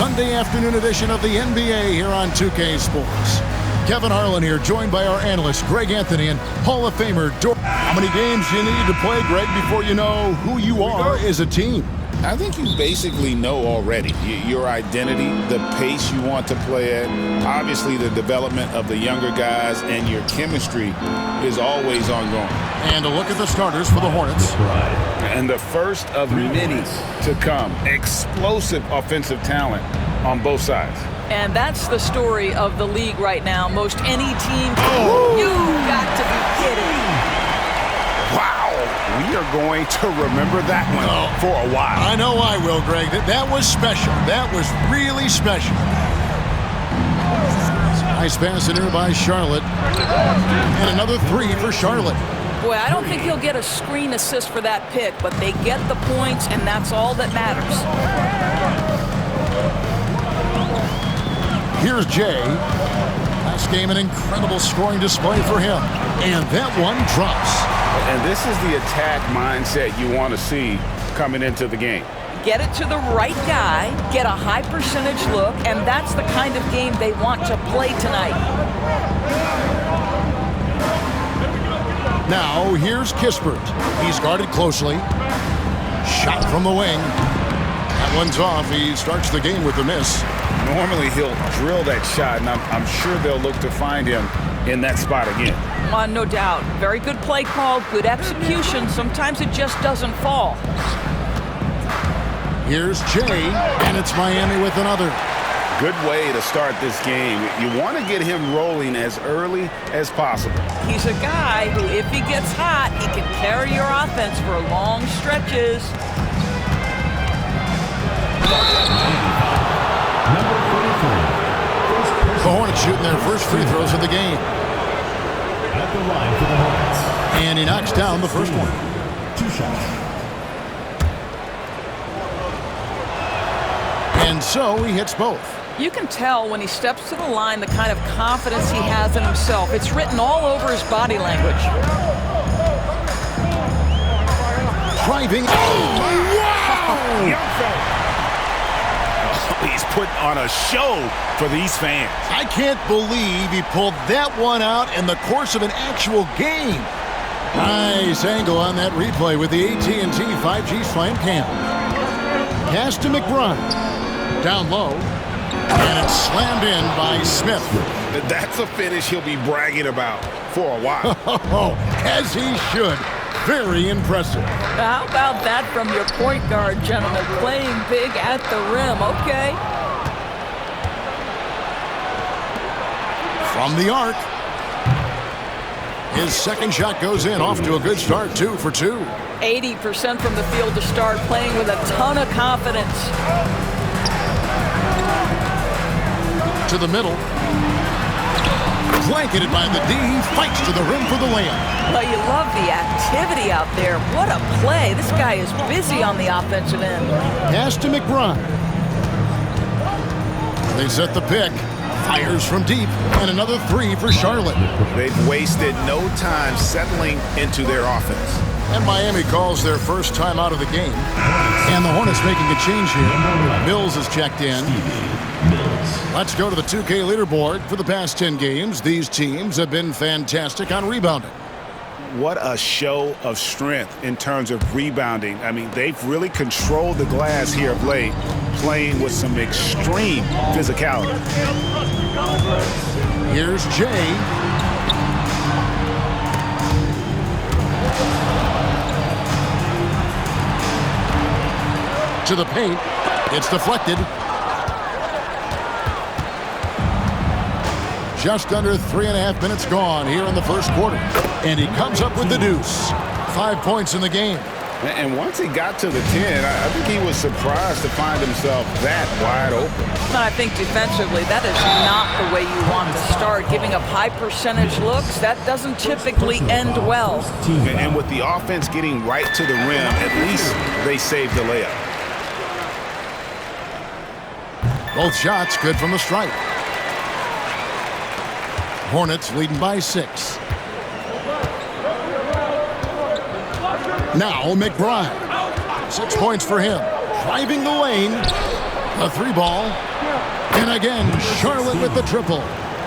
Sunday afternoon edition of the NBA here on 2K Sports. Kevin Harlan here, joined by our analyst, Greg Anthony, and Hall of Famer, How many games do you need to play, Greg, before you know who you are as a team? I think you basically know already your identity, the pace you want to play at, obviously the development of the younger guys, and your chemistry is always ongoing. And a look at the starters for the Hornets. And the first of many to come. Explosive offensive talent on both sides. And that's the story of the league right now. Most any team. You've got to be kidding. Wow. We are going to remember that one for a while. I know I will, Greg. That was special. That was really special. Nice pass in here by Charlotte. And another three for Charlotte. Boy, I don't think he'll get a screen assist for that pick, but they get the points, and that's all that matters. Here's Jay. Last game, an incredible scoring display for him. And that one drops. And this is the attack mindset you want to see coming into the game. Get it to the right guy, get a high percentage look, and that's the kind of game they want to play tonight. Now, here's Kispert. He's guarded closely. Shot from the wing. That one's off. He starts the game with a miss. Normally, he'll drill that shot, and I'm sure they'll look to find him in that spot again. No doubt. Very good play call, good execution. Sometimes it just doesn't fall. Here's Jay, and it's Miami with another. Good way to start this game. You want to get him rolling as early as possible. He's a guy who, if he gets hot, he can carry your offense for long stretches. The Hornets shooting their first free throws of the game. At the line for the Hornets. And he knocks down the first one. 2 shots. And so he hits both. You can tell when he steps to the line the kind of confidence he has in himself. It's written all over his body language. Driving. Oh, wow! He's putting on a show for these fans. I can't believe he pulled that one out in the course of an actual game. Nice angle on that replay with the AT&T 5G Slam Cam. Pass to McBride. Down low. And it's slammed in by Smith. That's a finish he'll be bragging about for a while. As he should. Very impressive. How about that from your point guard, gentlemen? Playing big at the rim. Okay. From the arc. His second shot goes in, off to a good start, 2 for 2. 80% from the field to start, playing with a ton of confidence. To the middle. Blanketed by the D, fights to the rim for the layup. Well, you love the activity out there. What a play. This guy is busy on the offensive end. Pass to McBride. They set the pick. Fires from deep. And another 3 for Charlotte. They've wasted no time settling into their offense. And Miami calls their first time out of the game. And the Hornets making a change here. Mills is checked in. Let's go to the 2K leaderboard. For the past 10 games, these teams have been fantastic on rebounding. What a show of strength in terms of rebounding. I mean, they've really controlled the glass here of late, playing with some extreme physicality. Here's Jay. To the paint. It's deflected. Just under 3.5 minutes gone here in the first quarter. And he comes up with the deuce. 5 points in the game. And once he got to the 10, I think he was surprised to find himself that wide open. I think defensively, that is not the way you want to start. Giving up high percentage looks, that doesn't typically end well. And with the offense getting right to the rim, at least they saved the layup. Both shots good from the stripe. Hornets leading by 6. Now McBride. 6 points for him. Driving the lane. A 3 ball. And again, Charlotte with the triple.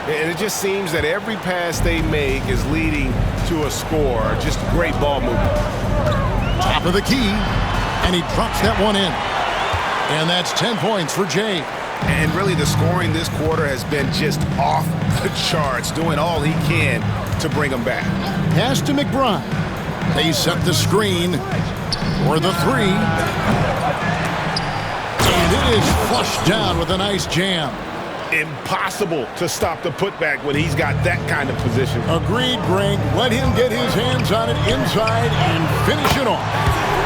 And it just seems that every pass they make is leading to a score. Just great ball movement. Top of the key. And he drops that one in. And that's 10 points for Jay. And really the scoring this quarter has been just off the charts, doing all he can to bring them back. Pass to McBride. They set the screen for the 3. And it is flushed down with a nice jam. Impossible to stop the putback when he's got that kind of position. Agreed, Greg. Let him get his hands on it inside and finish it off.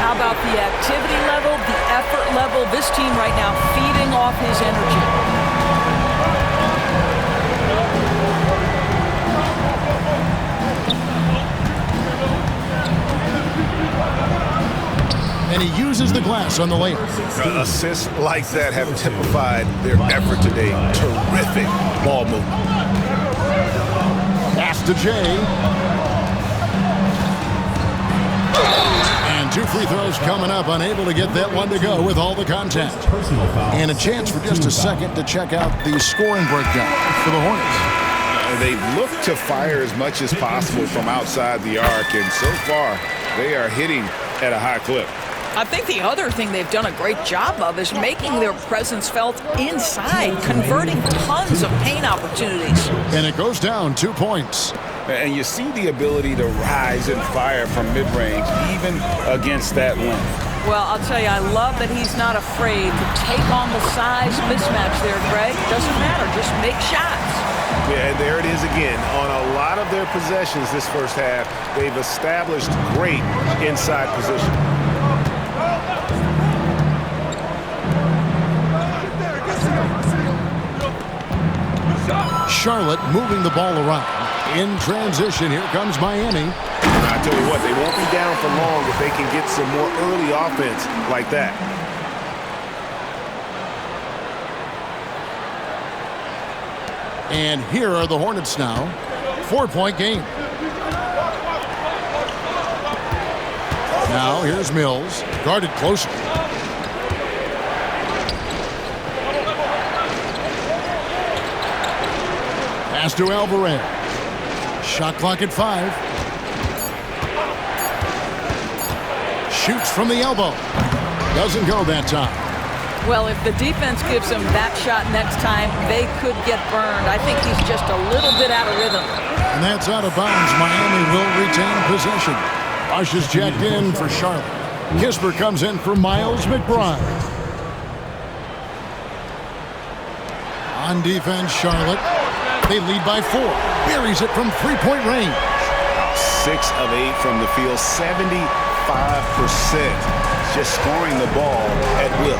How about the activity level, the effort level? This team right now feeding off his energy. And he uses the glass on the layup. Assists like that have typified their effort today. Terrific ball movement. Pass to Jay. And 2 free throws coming up. Unable to get that one to go with all the contact. And a chance for just a second to check out the scoring breakdown for the Hornets. They look to fire as much as possible from outside the arc, and so far they are hitting at a high clip. I think the other thing they've done a great job of is making their presence felt inside, converting tons of paint opportunities. And it goes down 2 points. And you see the ability to rise and fire from mid-range, even against that length. Well, I'll tell you, I love that he's not afraid to take on the size mismatch there, Greg. Doesn't matter, just make shots. Yeah, and there it is again. On a lot of their possessions this first half, they've established great inside position. Charlotte moving the ball around. In transition, here comes Miami. I tell you what, they won't be down for long if they can get some more early offense like that. And here are the Hornets now. 4-point game. Now here's Mills. Guarded closer. Pass to Alvarez. Shot clock at 5. Shoots from the elbow. Doesn't go that time. Well, if the defense gives him that shot next time, they could get burned. I think he's just a little bit out of rhythm. And that's out of bounds. Miami will retain possession. Rush is jacked in for Charlotte. Kispert comes in for Miles McBride. On defense, Charlotte. They lead by 4. Buries it from 3-point range. 6 of 8 from the field, 75%. Just scoring the ball at will.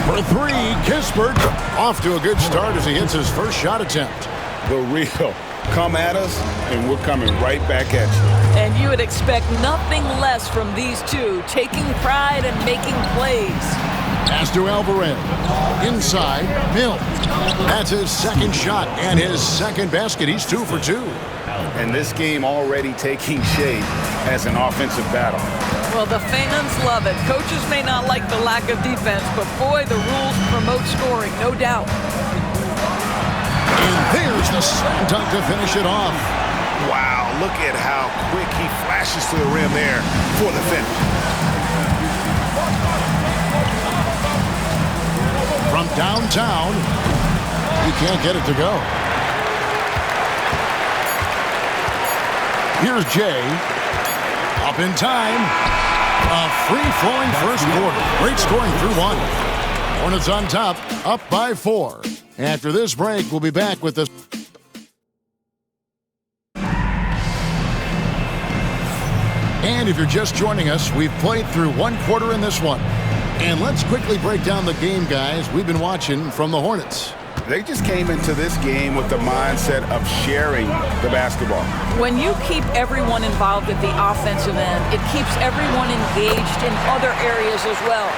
For 3, Kispert off to a good start as he hits his first shot attempt. The real. Come at us, and we're coming right back at you. And you would expect nothing less from these two, taking pride and making plays. Pass to Alvarez. Inside, Mills. That's his second shot and his second basket. He's 2 for 2. And this game already taking shape as an offensive battle. Well, the fans love it. Coaches may not like the lack of defense, but boy, the rules promote scoring, no doubt. And there's the slam dunk to finish it off. Wow, look at how quick he flashes to the rim there for the finish. From downtown, he can't get it to go. Here's Jay. Up in time. A free-flowing first quarter. Great scoring through 1. Hornets on top, up by 4. After this break, we'll be back with this. And if you're just joining us, we've played through 1 quarter in this one. And let's quickly break down the game, guys, we've been watching from the Hornets. They just came into this game with the mindset of sharing the basketball. When you keep everyone involved at the offensive end, it keeps everyone engaged in other areas as well.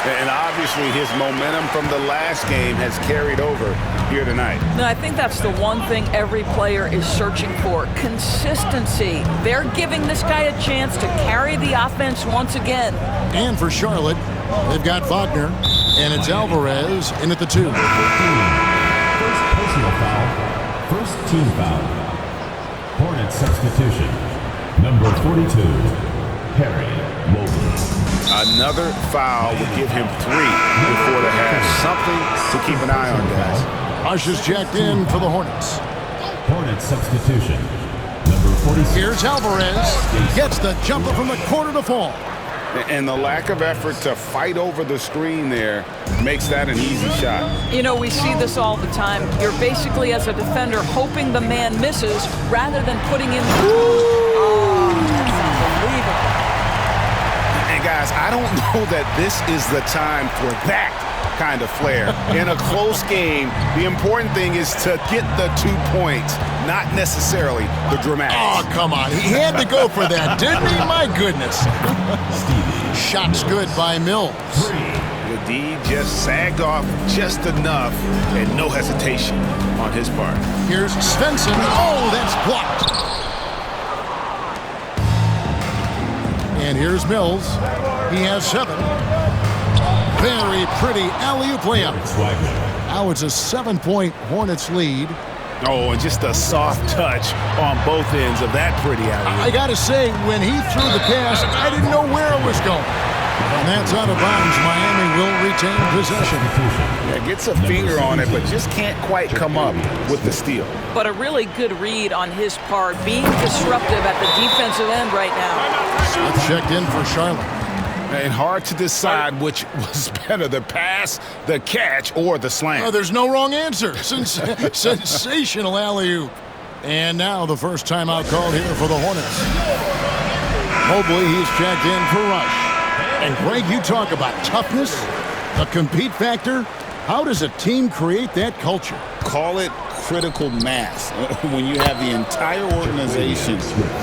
And obviously his momentum from the last game has carried over here tonight. No, I think that's the one thing every player is searching for, consistency. They're giving this guy a chance to carry the offense once again. And for Charlotte, they've got Wagner. And it's Alvarez in at the 2. First personal foul. First team foul. Hornets substitution. Number 42, Harry Mobley. Another foul would give him 3 before the half. Something to keep an eye on, guys. Rush is checked in for the Hornets. Hornets substitution. Number 46. Here's Alvarez. Gets the jumper from the corner to fall. And the lack of effort to fight over the screen there makes that an easy shot. You know, we see this all the time. You're basically, as a defender, hoping the man misses rather than putting in the... Oh, that's unbelievable. And guys, I don't know that this is the time for that kind of flair. In a close game, the important thing is to get the 2 points, not necessarily the dramatics. Oh, come on. He had to go for that, didn't he? My goodness. Shot's good by Mills. The D just sagged off just enough and no hesitation on his part. Here's Svensson. Oh, that's blocked. And here's Mills. He has 7. Very pretty alley-oop layup. Now it's a 7-point Hornets lead. Oh, and just a soft touch on both ends of that pretty alley-oop. I got to say, when he threw the pass, I didn't know where it was going. And that's out of bounds. Miami will retain possession. Yeah, gets a finger on it, but just can't quite come up with the steal. But a really good read on his part, being disruptive at the defensive end right now. Smith checked in for Charlotte. And hard to decide which was better, the pass, the catch, or the slam. Oh, there's no wrong answer. Sensational alley-oop. And now the first timeout called here for the Hornets. Mobley, he's checked in for Rush. And Greg, you talk about toughness, a compete factor. How does a team create that culture? Call it critical mass. When you have the entire organization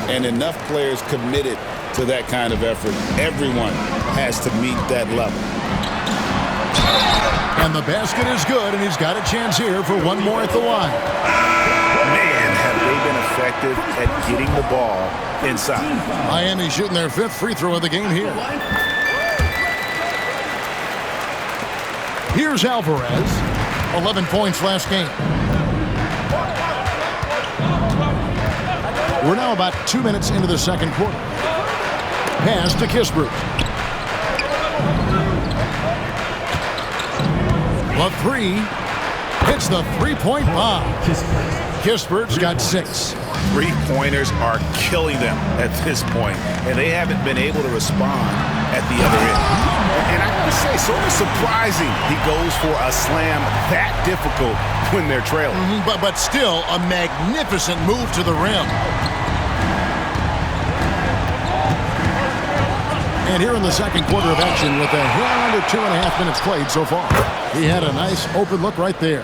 and enough players committed to that kind of effort, everyone has to meet that level. And the basket is good, and he's got a chance here for one more at the line. Man, have they been effective at getting the ball inside. Miami shooting their 5th free throw of the game here. Here's Alvarez. 11 points last game. We're now about 2 minutes into the second quarter. Pass to Kispert. The 3 hits the 3-point bomb. Kispert's got 6. Three-pointers are killing them at this point, and they haven't been able to respond at the other end. And I gotta say, sort of surprising he goes for a slam that difficult when they're trailing. But still, a magnificent move to the rim. And here in the second quarter of action with a hair under 2.5 minutes played so far. He had a nice open look right there.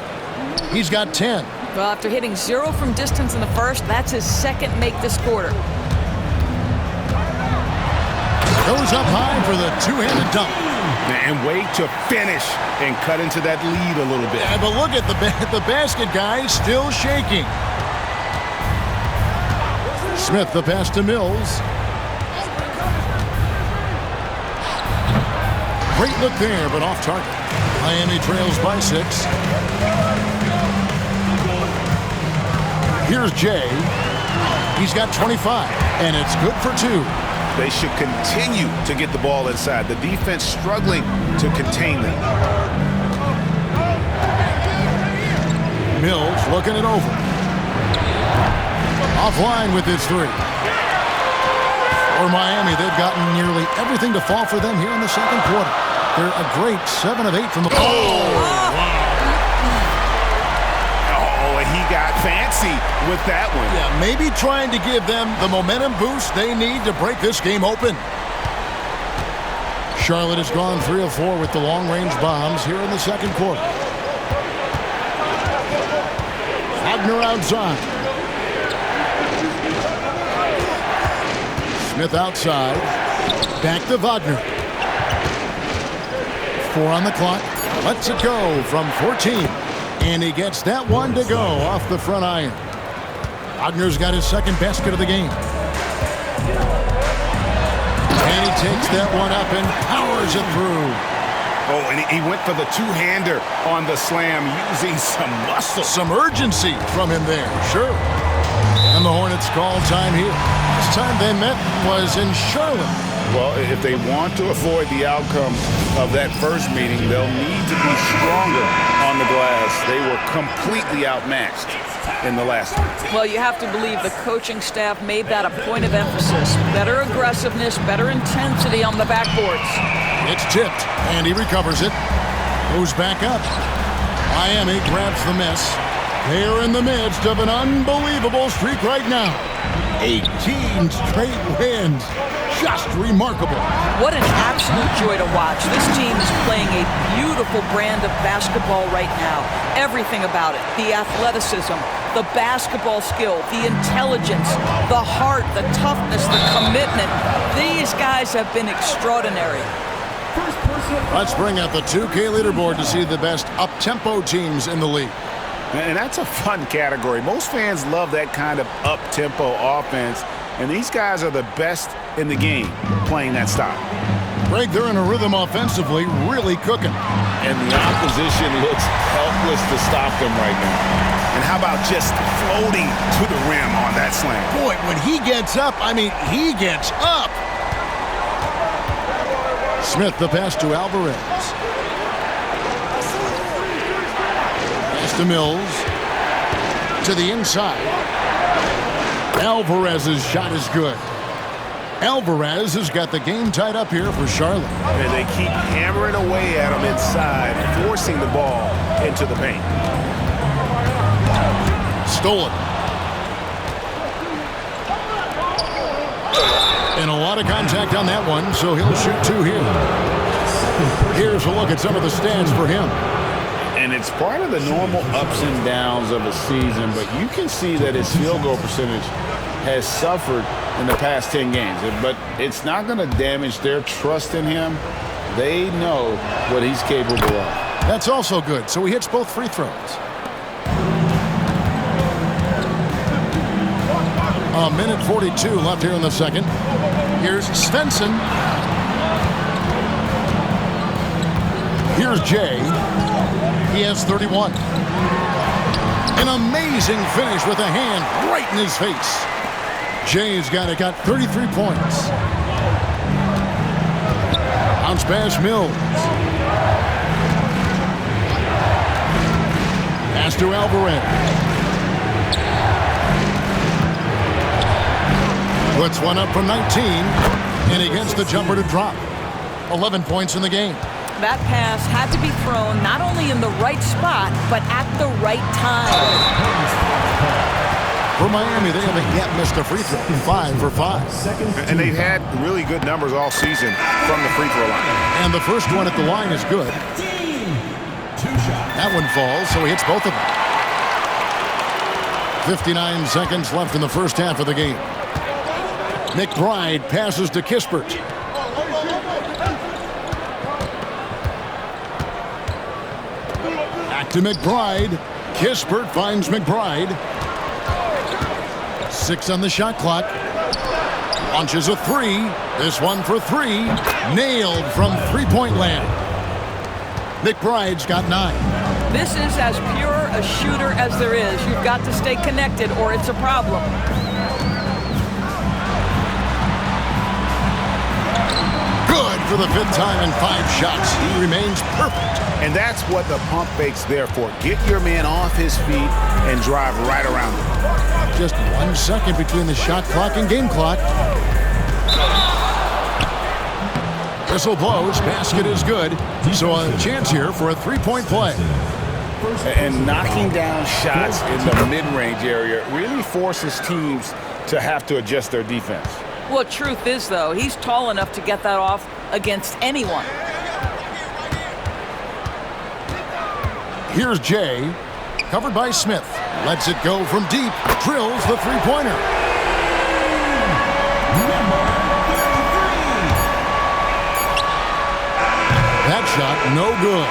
He's got 10. Well, after hitting 0 from distance in the first, that's his second make this quarter. Goes up high for the two-handed dunk. And wait to finish and cut into that lead a little bit. Yeah, but look at the basket guy still shaking. Smith, the pass to Mills. Great look there, but off target. Miami trails by 6. Here's Jay. He's got 25, and it's good for 2. They should continue to get the ball inside. The defense struggling to contain them. Mills looking it over. Offline with his 3. For Miami, they've gotten nearly everything to fall for them here in the second quarter. They're a great 7 of 8 from the... And he got fancy with that one. Yeah, maybe trying to give them the momentum boost they need to break this game open. Charlotte has gone 3 of 4 with the long-range bombs here in the second quarter. Wagner outside. Smith outside. Back to Wagner. 4 on the clock. Lets it go from 14. And he gets that one to go off the front iron. Wagner's got his second basket of the game. And he takes that one up and powers it through. Oh, and he went for the two-hander on the slam using some muscle. Some urgency from him there, sure. And the Hornets call time here. Last time they met was in Charlotte. Well, if they want to avoid the outcome of that first meeting, they'll need to be stronger on the glass. They were completely outmatched in the last one. Well, you have to believe the coaching staff made that a point of emphasis. Better aggressiveness, better intensity on the backboards. It's tipped, and he recovers it. Goes back up. Miami grabs the miss. They're in the midst of an unbelievable streak right now. 18 straight wins. Just remarkable. What an absolute joy to watch. This team is playing a beautiful brand of basketball right now. Everything about it. The athleticism, the basketball skill, the intelligence, the heart, the toughness, the commitment. These guys have been extraordinary. Let's bring out the 2K leaderboard to see the best up-tempo teams in the league. And that's a fun category. Most fans love that kind of up-tempo offense, and these guys are the best in the game playing that style. Greg, they're in a rhythm offensively, really cooking. And the opposition looks helpless to stop them right now. And how about just floating to the rim on that slam? Boy, when he gets up, I mean, he gets up. Smith, the pass to Alvarez. Pass to Mills. To the inside. Alvarez's shot is good. Alvarez has got the game tied up here for Charlotte. And they keep hammering away at him inside, forcing the ball into the paint. Stolen. And a lot of contact on that one, so he'll shoot two here. Here's a look at some of the stats for him. And it's part of the normal ups and downs of a season, but you can see that his field goal percentage has suffered in the past 10 games. But it's not going to damage their trust in him. They know what he's capable of. That's also good, so he hits both free throws. A minute 42 left here in the second. Here's Svensson. Here's Jay. He has 31. An amazing finish with a hand right in his face. Jay's got 33 points. Bounce pass Mills. Pass to Alvarez. Puts one up from 19, and he gets the jumper to drop. 11 points in the game. That pass had to be thrown not only in the right spot, but at the right time. For Miami, they haven't yet missed a free throw. 5 for 5. And they've had really good numbers all season from the free throw line. And the first one at the line is good. That one falls, so he hits both of them. 59 seconds left in the first half of the game. McBride passes to Kispert. Back to McBride. Kispert finds McBride. 6 on the shot clock. Launches a 3. This one for 3. Nailed from three-point land. McBride's got 9. This is as pure a shooter as there is. You've got to stay connected or it's a problem. Good for the 5th time in 5 shots. He remains perfect. And that's what the pump fake's there for. Get your man off his feet and drive right around him. Just 1 second between the shot clock and game clock. Whistle blows. Basket is good. So a chance here for a 3-point play. And knocking down shots in the mid-range area really forces teams to have to adjust their defense. Well, truth is, though, he's tall enough to get that off against anyone. Here's Jay, covered by Smith. Lets it go from deep. Drills the three-pointer. That shot, no good.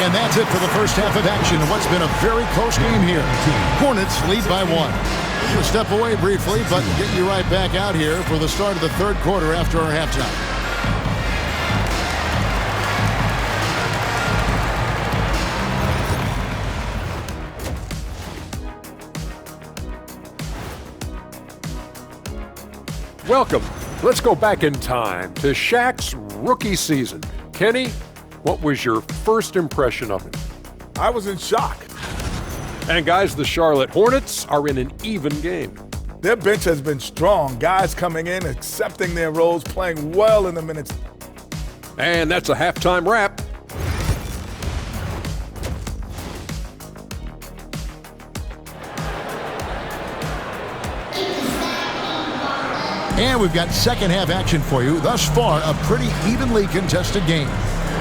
And that's it for the first half of action. What's been a very close game here. Hornets lead by 1. We'll step away briefly, but get you right back out here for the start of the third quarter after our halftime. Welcome. Let's go back in time to Shaq's rookie season. Kenny, what was your first impression of him? I was in shock. And guys, the Charlotte Hornets are in an even game. Their bench has been strong. Guys coming in, accepting their roles, playing well in the minutes. And that's a halftime wrap. And we've got second half action for you. Thus far, a pretty evenly contested game.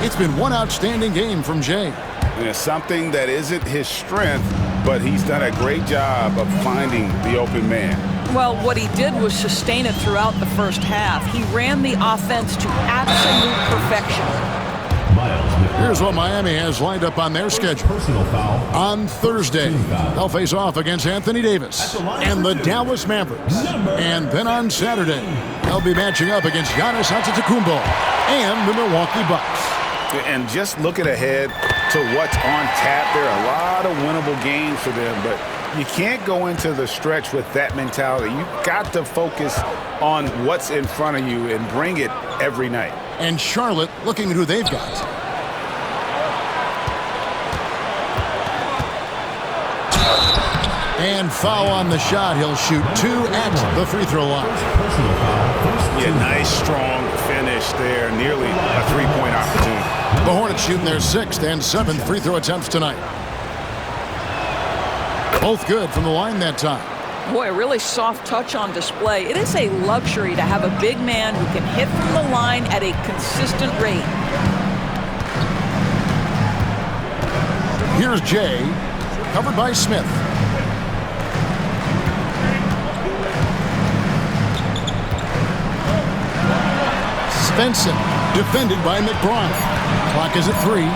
It's been one outstanding game from Jay. And it's something that isn't his strength, but he's done a great job of finding the open man. Well, what he did was sustain it throughout the first half. He ran the offense to absolute perfection. Here's what Miami has lined up on their schedule. Personal foul. On Thursday, they'll face off against Anthony Davis and the Dallas Mavericks. And then on Saturday, they'll be matching up against Giannis Antetokounmpo and the Milwaukee Bucks. And just looking ahead to what's on tap, there are a lot of winnable games for them, but you can't go into the stretch with that mentality. You've got to focus on what's in front of you and bring it every night. And Charlotte looking at who they've got. And foul on the shot. He'll shoot 2 at the free throw line. Yeah, nice, strong finish there. Nearly a three-point opportunity. The Hornets shooting their 6th and 7th free throw attempts tonight. Both good from the line that time. Boy, a really soft touch on display. It is a luxury to have a big man who can hit from the line at a consistent rate. Here's Jay, covered by Smith. Svensson, defended by McBride. Clock is at 3.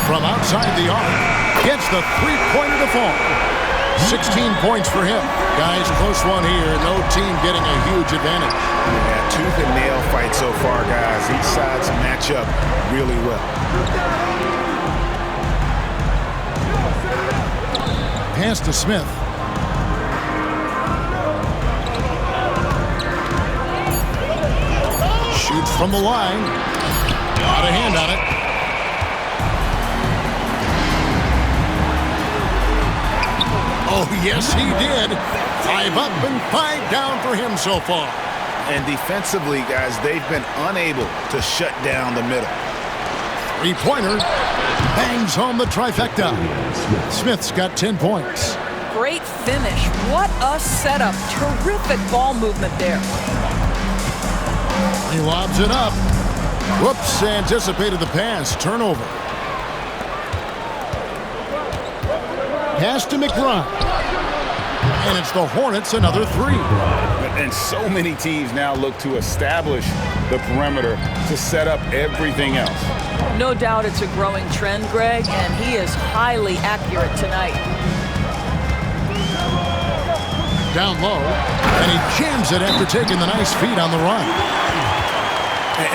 From outside the arc, gets the three-pointer to fall. 16 points for him. Guys, close one here. No team getting a huge advantage. Yeah, tooth and nail fight so far, guys. Each side's match up really well. Pass to Smith. Shoots from the line. Got a hand on it. Oh, yes, he did. 5 up and 5 down for him so far. And defensively, guys, they've been unable to shut down the middle. Three-pointer. Bangs home the trifecta. Smith's got 10 points. Great finish. What a setup. Terrific ball movement there. He lobs it up. Whoops, anticipated the pass. Turnover. Pass to McBride. And it's the Hornets, another 3. And so many teams now look to establish the perimeter to set up everything else. No doubt it's a growing trend, Greg, and he is highly accurate tonight. Down low, and he jams it after taking the nice feed on the run.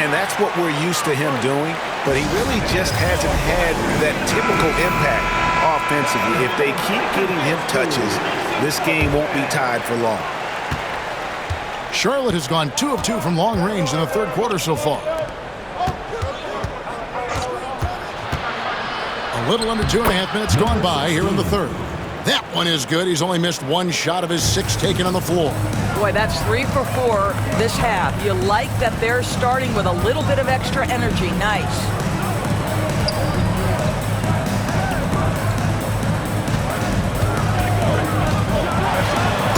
And that's what we're used to him doing, but he really just hasn't had that typical impact offensively. If they keep getting him touches, this game won't be tied for long. Charlotte has gone 2 of 2 from long range in the third quarter so far. A little under 2.5 minutes gone by here in the third. That one is good. He's only missed 1 shot of his 6 taken on the floor. Boy, that's 3 for 4 this half. You like that they're starting with a little bit of extra energy. Nice.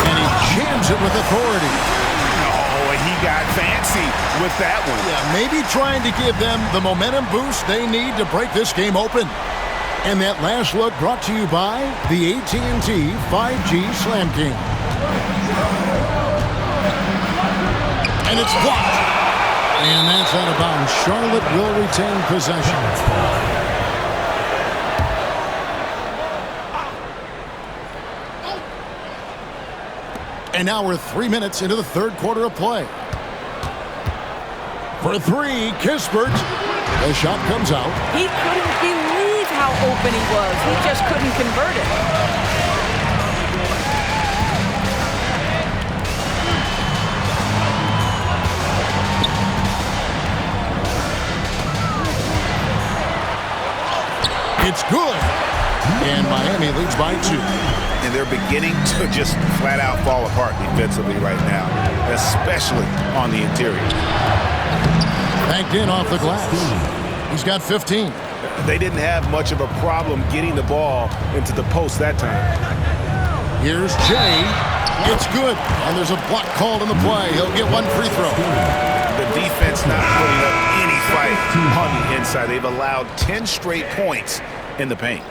And he jams it with authority. Oh, and he got fancy with that one. Yeah, maybe trying to give them the momentum boost they need to break this game open. And that last look brought to you by the AT&T 5G Slam King. And it's blocked. And that's out of bounds. Charlotte will retain possession. And now we're 3 minutes into the third quarter of play. For 3, Kispert. The shot comes out. He couldn't believe how open he was. He just couldn't convert it. It's good. And Miami leads by 2. And they're beginning to just flat out fall apart defensively right now, especially on the interior. Banked in off the glass. He's got 15. They didn't have much of a problem getting the ball into the post that time. Here's Jay. It's good. And there's a block called in the play. He'll get one free throw. The defense not putting up any fight on the inside. They've allowed 10 straight points in the paint.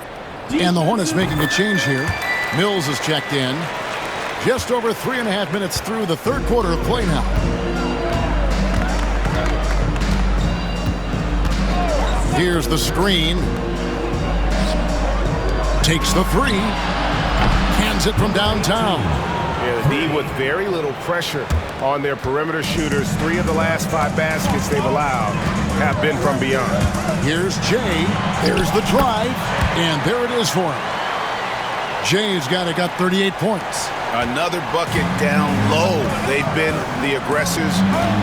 And the Hornets making a change here. Mills is checked in. Just over 3.5 minutes through the third quarter of play now. Here's the screen. Takes the 3. Hands it from downtown. Yeah, the D with very little pressure on their perimeter shooters. 3 of the last 5 baskets they've allowed have been from beyond. Here's Jay. There's the drive. And there it is for him. Jay's got 38 points. Another bucket down low. They've been the aggressors,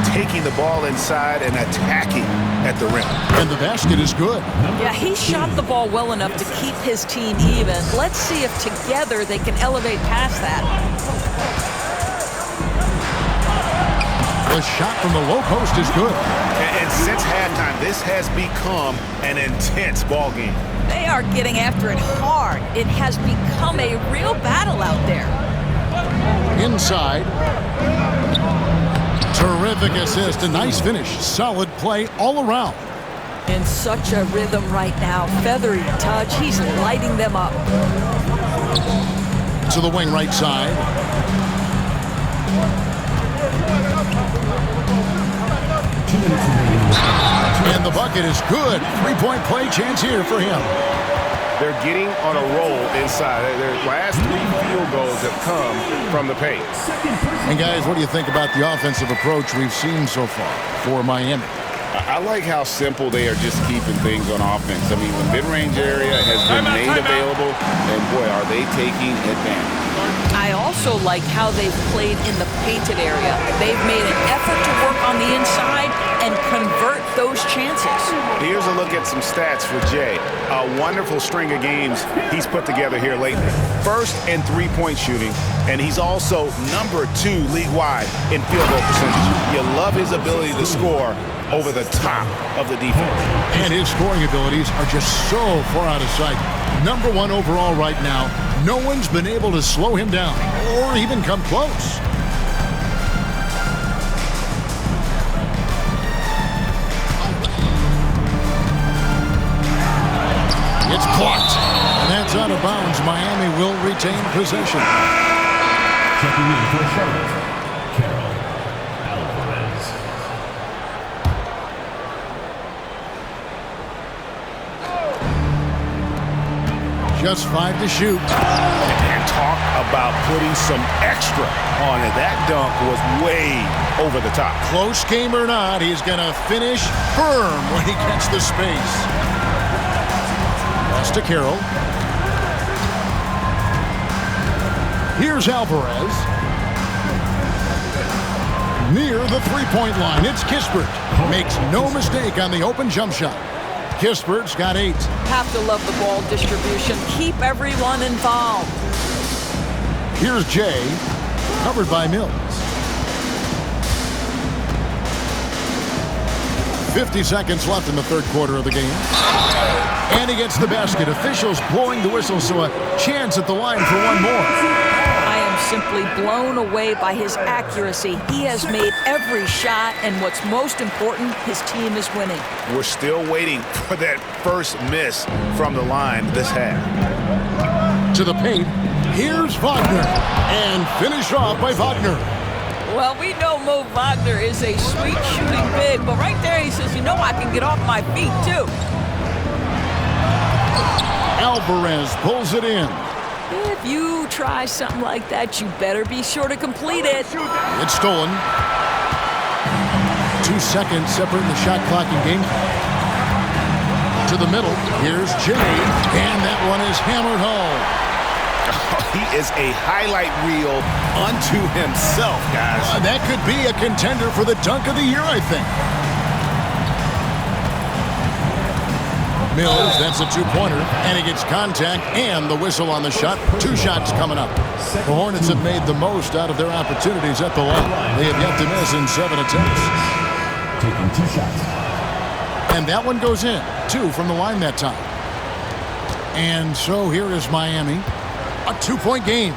taking the ball inside and attacking at the rim. And the basket is good. Yeah, he shot the ball well enough to keep his team even. Let's see if together they can elevate past that. The shot from the low post is good. And since halftime, this has become an intense ball game. They are getting after it hard. It has become a real battle out there. Inside. Terrific assist. A nice finish. Solid play all around. In such a rhythm right now. Feathery touch. He's lighting them up. To the wing right side. And the bucket is good. 3-point play chance here for him. They're getting on a roll inside. Their last 3 field goals have come from the paint. And guys, what do you think about the offensive approach we've seen so far for Miami? I like how simple they are just keeping things on offense. I mean, the mid-range area has been made available, and boy, are they taking advantage. I also like how they've played in the painted area. They've made an effort to work on the inside and convert those chances. Here's a look at some stats for Jay. A wonderful string of games he's put together here lately. First in 3-point shooting, and he's also number 2 league-wide in field goal percentage. You love his ability to score over the top of the defense. And his scoring abilities are just so far out of sight. Number 1 overall right now. No one's been able to slow him down or even come close. It's blocked. And that's out of bounds. Miami will retain possession. Checking in for Charlotte, Carol Alvarez. Just 5 to shoot. And talk about putting some extra on it. That dunk was way over the top. Close game or not, he's going to finish firm when he gets the space. Pass to Carroll. Here's Alvarez. Near the 3-point line, it's Kispert. Makes no mistake on the open jump shot. Kispert's got 8. Have to love the ball distribution. Keep everyone involved. Here's Jay, covered by Mills. 50 seconds left in the third quarter of the game. And he gets the basket. Officials blowing the whistle, so a chance at the line for one more. I am simply blown away by his accuracy. He has made every shot, and what's most important, his team is winning. We're still waiting for that first miss from the line this half. To the paint, here's Wagner. And finished off by Wagner. Well, we know Mo Wagner is a sweet shooting big, but right there he says, you know, I can get off my feet too. Alvarez pulls it in. If you try something like that, you better be sure to complete it. It's stolen. 2 seconds separating the shot clock and game. To the middle, here's Jay, and that one is hammered home. He is a highlight reel unto himself, guys. That could be a contender for the dunk of the year, I think. Mills, that's a two-pointer, and he gets contact and the whistle on the shot. 2 shots coming up. The Hornets have made the most out of their opportunities at the line. They have yet to miss in 7 attempts. Taking 2 shots. And that one goes in. 2 from the line that time. And so here is Miami. A 2-point game.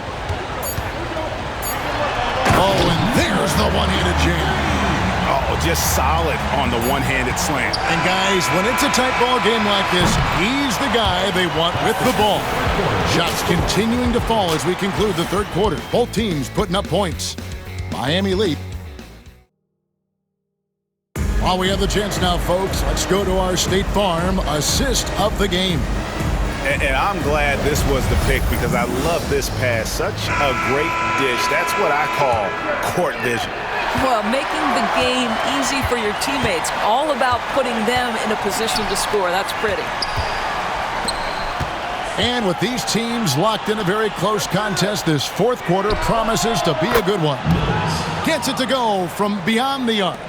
Oh, and there's the one-handed jam. Oh, just solid on the one-handed slam. And guys, when it's a tight ball game like this, he's the guy they want with the ball. Shots continuing to fall as we conclude the third quarter. Both teams putting up points. Miami lead. While we have the chance now, folks, let's go to our State Farm assist of the game. And I'm glad this was the pick because I love this pass. Such a great dish. That's what I call court vision. Well, making the game easy for your teammates. All about putting them in a position to score. That's pretty. And with these teams locked in a very close contest, this fourth quarter promises to be a good one. Gets it to go from beyond the arc.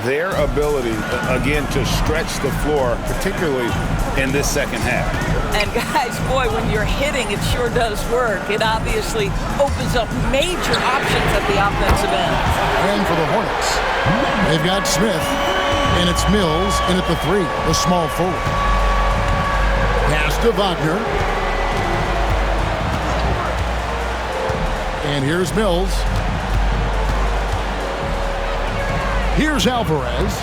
Their ability, again, to stretch the floor, particularly in this second half. And guys, boy, when you're hitting, it sure does work. It obviously opens up major options at the offensive end. And for the Hornets, they've got Smith, and it's Mills in at the 3, the small forward. Pass to Wagner. And here's Mills. Here's Alvarez.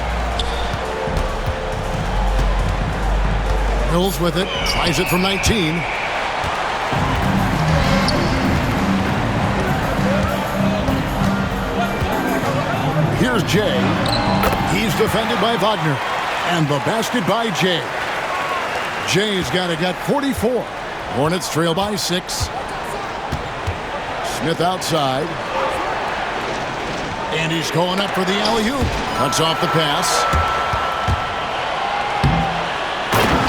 Mills with it. Tries it from 19. Here's Jay. He's defended by Wagner. And the basket by Jay. Jay's got 44. Hornets trail by 6. Smith outside. And he's going up for the alley-oop. Cuts off the pass.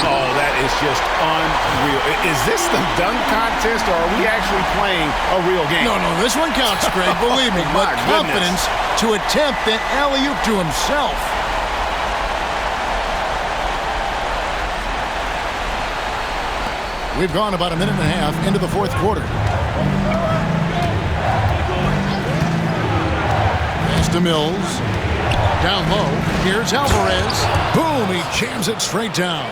Oh, that is just unreal. Is this the dunk contest, or are we actually playing a real game? No, this one counts, Greg, believe me. But confidence to attempt that alley-oop to himself. We've gone about a minute and a half into the fourth quarter. To Mills. Down low. Here's Alvarez. Boom, he jams it straight down.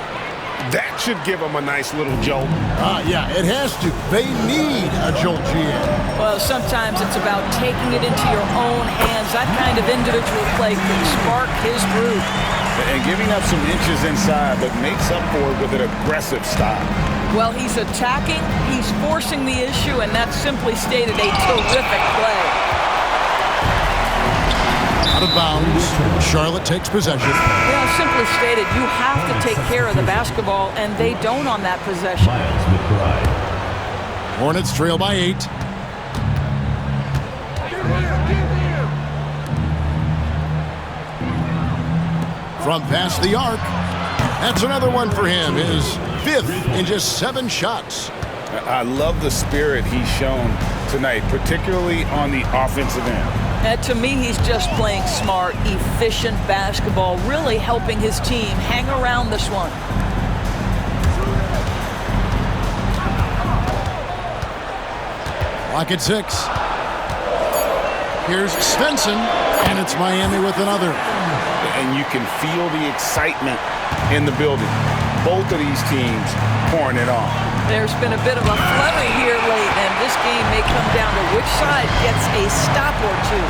That should give them a nice little jolt. Yeah, it has to. They need a jolt, GM. Well, sometimes it's about taking it into your own hands. That kind of individual play can spark his groove. And giving up some inches inside, but makes up for it with an aggressive style. Well, he's attacking, he's forcing the issue, and that's simply stated a terrific play. Out of bounds. Charlotte takes possession. Yeah, simply stated, you have to take care of the basketball, and they don't on that possession. Miles McBride. Hornets trail by 8. From past the arc. That's another one for him. His 5th in just 7 shots. I love the spirit he's shown tonight, particularly on the offensive end. To me, he's just playing smart, efficient basketball, really helping his team hang around this one. Clock at 6. Here's Svensson, and it's Miami with another. And you can feel the excitement in the building. Both of these teams pouring it on. There's been a bit of a flurry here late, and this game may come down to which side gets a stop or two.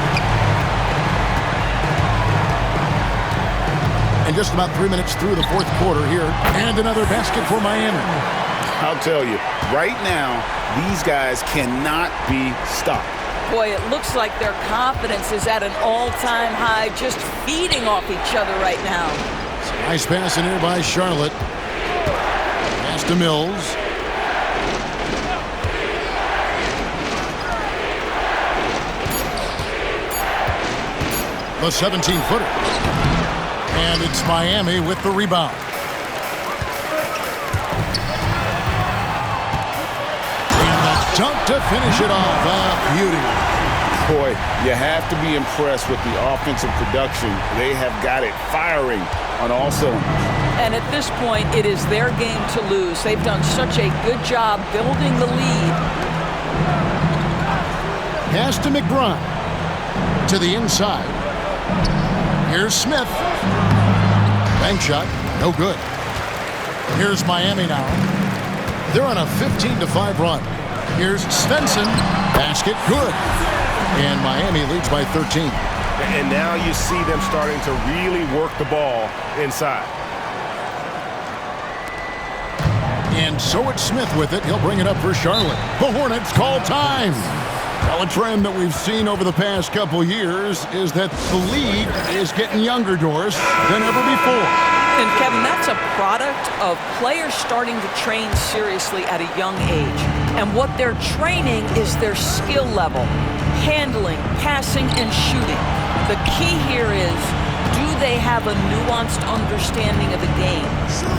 And just about 3 minutes through the fourth quarter here, and another basket for Miami. I'll tell you, right now, these guys cannot be stopped. Boy, it looks like their confidence is at an all-time high, just feeding off each other right now. Nice pass in here by Charlotte. Pass to Mills. The 17-footer. And it's Miami with the rebound. And the dunk to finish it off. Beauty. Boy, you have to be impressed with the offensive production. They have got it firing on all cylinders. And at this point, it is their game to lose. They've done such a good job building the lead. Pass to McBride. To the inside. Here's Smith. Bank shot. No good. Here's Miami now. They're on a 15-5 run. Here's Svensson. Basket good. And Miami leads by 13. And now you see them starting to really work the ball inside. And so it's Smith with it. He'll bring it up for Charlotte. The Hornets call time. Well, a trend that we've seen over the past couple years is that the league is getting younger, Doris, than ever before. And Kevin, that's a product of players starting to train seriously at a young age. And what they're training is their skill level, handling, passing, and shooting. The key here is, do they have a nuanced understanding of the game?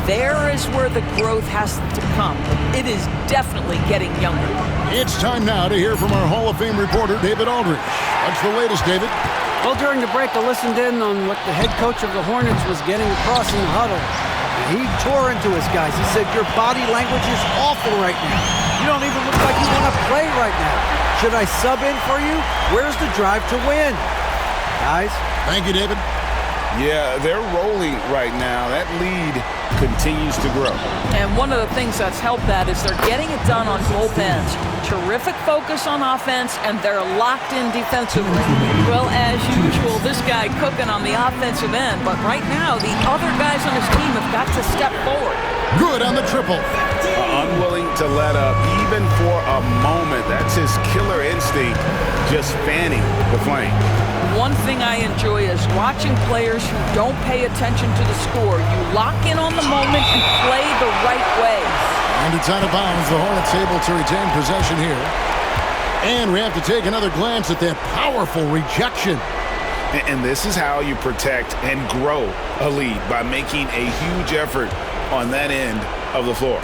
There is where the growth has to come. It is definitely getting younger. It's time now to hear from our Hall of Fame reporter, David Aldridge. What's the latest, David? Well, during the break, I listened in on what the head coach of the Hornets was getting across in the huddle. And he tore into his guys. He said, your body language is awful right now. You don't even look like you want to play right now. Should I sub in for you? Where's the drive to win? Guys? Thank you, David. Yeah, they're rolling right now. That lead continues to grow. And one of the things that's helped that is they're getting it done on both ends. Terrific focus on offense, and they're locked in defensively. Well, as usual, this guy cooking on the offensive end, but right now the other guys on his team have got to step forward. Good on the triple. Unwilling to let up even for a moment. That's his killer instinct, just fanning the flame. One thing I enjoy is watching players who don't pay attention to the score. You lock in on the moment and play the right way. And it's out of bounds. The Hornets able to retain possession here. And we have to take another glance at that powerful rejection. And this is how you protect and grow a lead, by making a huge effort on that end of the floor.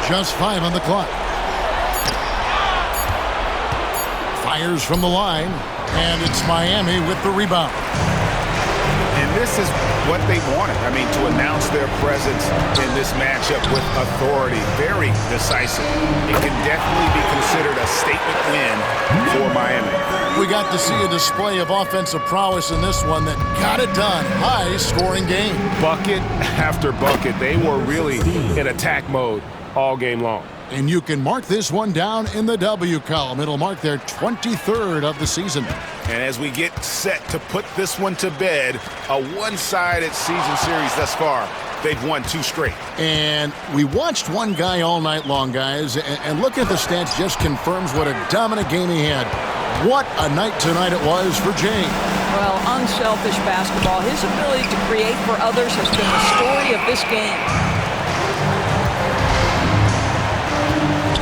Just 5 on the clock. Fires from the line, and it's Miami with the rebound. And this is what they wanted. I mean, to announce their presence in this matchup with authority. Very decisive. It can definitely be considered a statement win for Miami. We got to see a display of offensive prowess in this one that got it done. High-scoring game. Bucket after bucket. They were really in attack mode all game long. And you can mark this one down in the W column. It'll mark their 23rd of the season. And as we get set to put this one to bed, a one-sided season series thus far. They've won 2 straight. And we watched one guy all night long, guys, and look at the stats, just confirms what a dominant game he had. What a night tonight it was for James. Well, unselfish basketball. His ability to create for others has been the story of this game.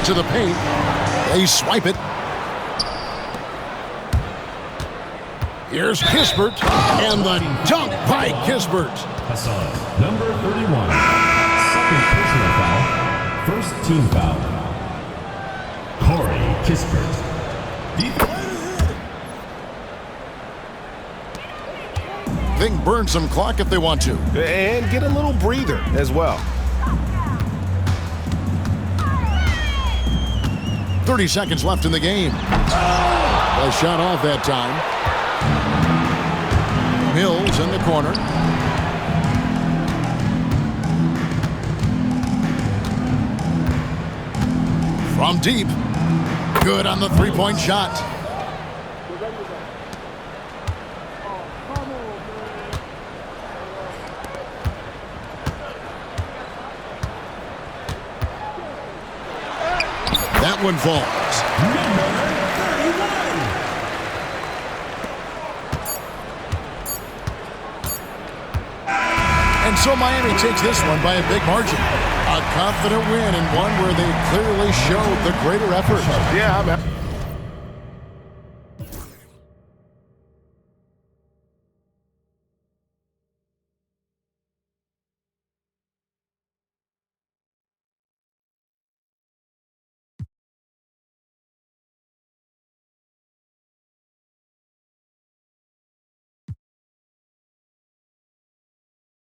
To the paint. They swipe it. Here's Kispert, and the dunk by Kispert. Hassan, number 31. Second personal foul. First team foul. Corey Kispert. They can burn some clock if they want to. And get a little breather as well. 30 seconds left in the game. A shot off that time. Mills in the corner. From deep. Good on the three-point shot. That one falls. And so Miami takes this one by a big margin. A confident win, and one where they clearly showed the greater effort. Yeah,